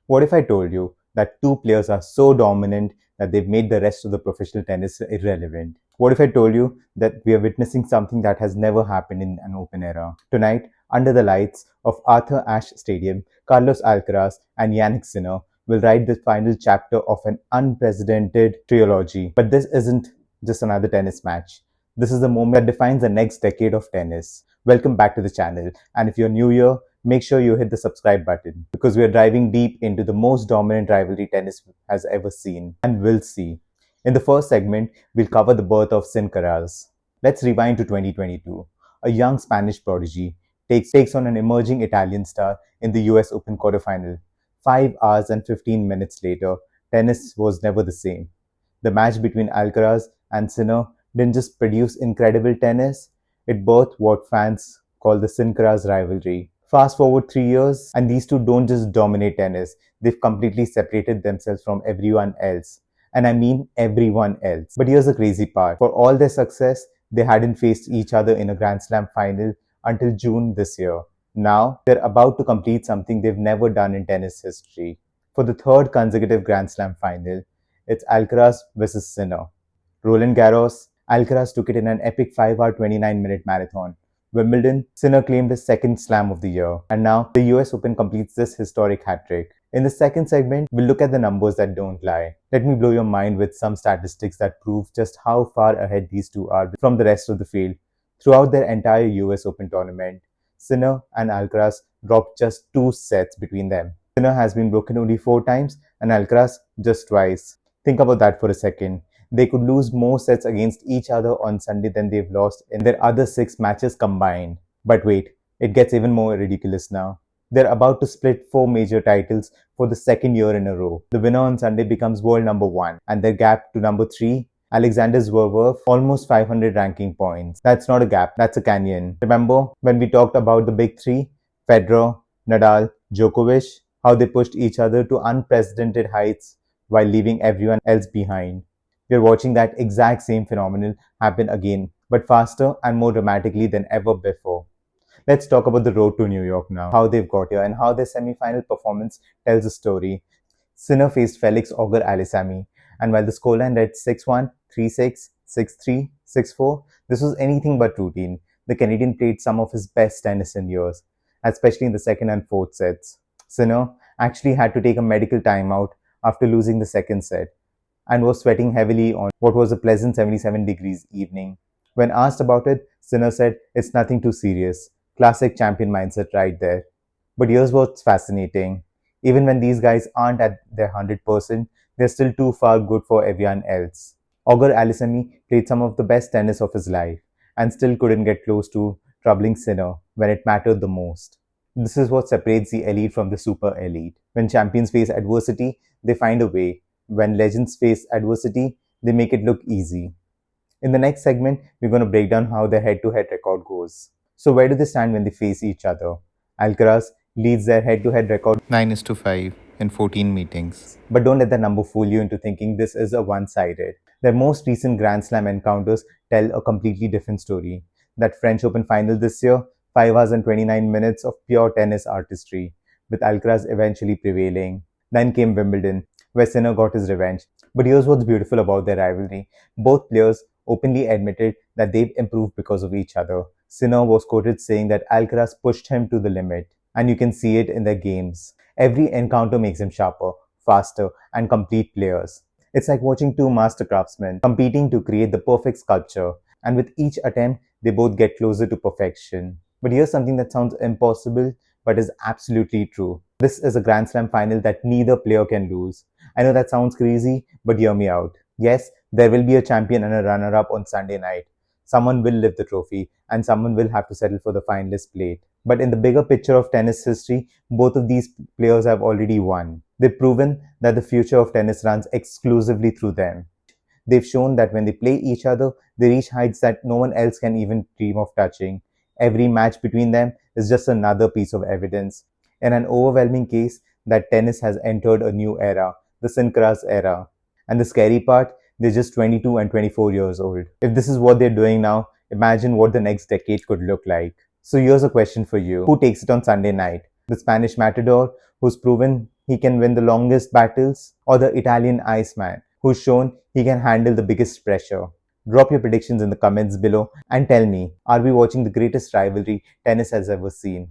What if I told you that two players are so dominant that they've made the rest of the professional tennis irrelevant? What if I told you that we are witnessing something that has never happened in an open era? Tonight, under the lights of Arthur Ashe Stadium, Carlos Alcaraz and Jannik Sinner will write the final chapter of an unprecedented trilogy. But this isn't just another tennis match. This is the moment that defines the next decade of tennis. Welcome back to the channel. And if you're new here, make sure you hit the subscribe button because we are diving deep into the most dominant rivalry tennis has ever seen and will see. In the first segment, we'll cover the birth of Sincaraz. Let's rewind to 2022. A young Spanish prodigy takes on an emerging Italian star in the US Open quarterfinal. 5 hours and 15 minutes later, tennis was never the same. The match between Alcaraz and Sinner didn't just produce incredible tennis, it birthed what fans call the Sincaraz rivalry. Fast forward 3 years, and these two don't just dominate tennis, they've completely separated themselves from everyone else. And I mean everyone else. But here's the crazy part. For all their success, they hadn't faced each other in a Grand Slam final until June this year. Now, they're about to complete something they've never done in tennis history. For the third consecutive Grand Slam final, it's Alcaraz versus Sinner. Roland Garros, Alcaraz took it in an epic 5-hour 29-minute marathon. Wimbledon, Sinner claimed his second slam of the year. And now, the US Open completes this historic hat-trick. In the second segment, we'll look at the numbers that don't lie. Let me blow your mind with some statistics that prove just how far ahead these two are from the rest of the field. Throughout their entire US Open tournament, Sinner and Alcaraz dropped just 2 sets between them. Sinner has been broken only 4 times and Alcaraz just twice. Think about that for a second. They could lose more sets against each other on Sunday than they've lost in their other 6 matches combined. But wait, it gets even more ridiculous now. They're about to split 4 major titles for the second year in a row. The winner on Sunday becomes world number 1, and their gap to number 3, Alexander Zverev, almost 500 ranking points. That's not a gap, that's a canyon. Remember when we talked about the big 3, Federer, Nadal, Djokovic, how they pushed each other to unprecedented heights while leaving everyone else behind? We're watching that exact same phenomenon happen again, but faster and more dramatically than ever before. Let's talk about the road to New York now, how they've got here and how their semi-final performance tells a story. Sinner faced Felix Auger-Aliassime, and while the scoreline read 6-1, 3-6, 6-3, 6-4, this was anything but routine. The Canadian played some of his best tennis in years, especially in the second and fourth sets. Sinner actually had to take a medical timeout after losing the second set and was sweating heavily on what was a pleasant 77 degrees evening. When asked about it, Sinner said, "It's nothing too serious." Classic champion mindset right there. But here's what's fascinating. Even when these guys aren't at their 100%, they're still too far good for everyone else. Auger-Aliassime played some of the best tennis of his life and still couldn't get close to troubling Sinner when it mattered the most. This is what separates the elite from the super elite. When champions face adversity, they find a way. When legends face adversity, they make it look easy. In the next segment, we're going to break down how their head-to-head record goes. So where do they stand when they face each other? Alcaraz leads their head-to-head record 9-5 in 14 meetings. But don't let that number fool you into thinking this is a one-sided. Their most recent Grand Slam encounters tell a completely different story. That French Open final this year, 5 hours and 29 minutes of pure tennis artistry, with Alcaraz eventually prevailing. Then came Wimbledon, where Sinner got his revenge. But here's what's beautiful about their rivalry. Both players openly admitted that they've improved because of each other. Sinner was quoted saying that Alcaraz pushed him to the limit, and you can see it in their games. Every encounter makes him sharper, faster, and complete players. It's like watching two master craftsmen competing to create the perfect sculpture, and with each attempt, they both get closer to perfection. But here's something that sounds impossible, but is absolutely true. This is a Grand Slam final that neither player can lose. I know that sounds crazy, but hear me out. Yes, there will be a champion and a runner-up on Sunday night. Someone will lift the trophy, and someone will have to settle for the finalist plate. But in the bigger picture of tennis history, both of these players have already won. They've proven that the future of tennis runs exclusively through them. They've shown that when they play each other, they reach heights that no one else can even dream of touching. Every match between them is just another piece of evidence, in an overwhelming case, that tennis has entered a new era, the Sincaraz era. And the scary part, they're just 22 and 24 years old. If this is what they're doing now, imagine what the next decade could look like. So here's a question for you. Who takes it on Sunday night? The Spanish matador, who's proven he can win the longest battles, or the Italian Iceman, who's shown he can handle the biggest pressure? Drop your predictions in the comments below and tell me, are we watching the greatest rivalry tennis has ever seen?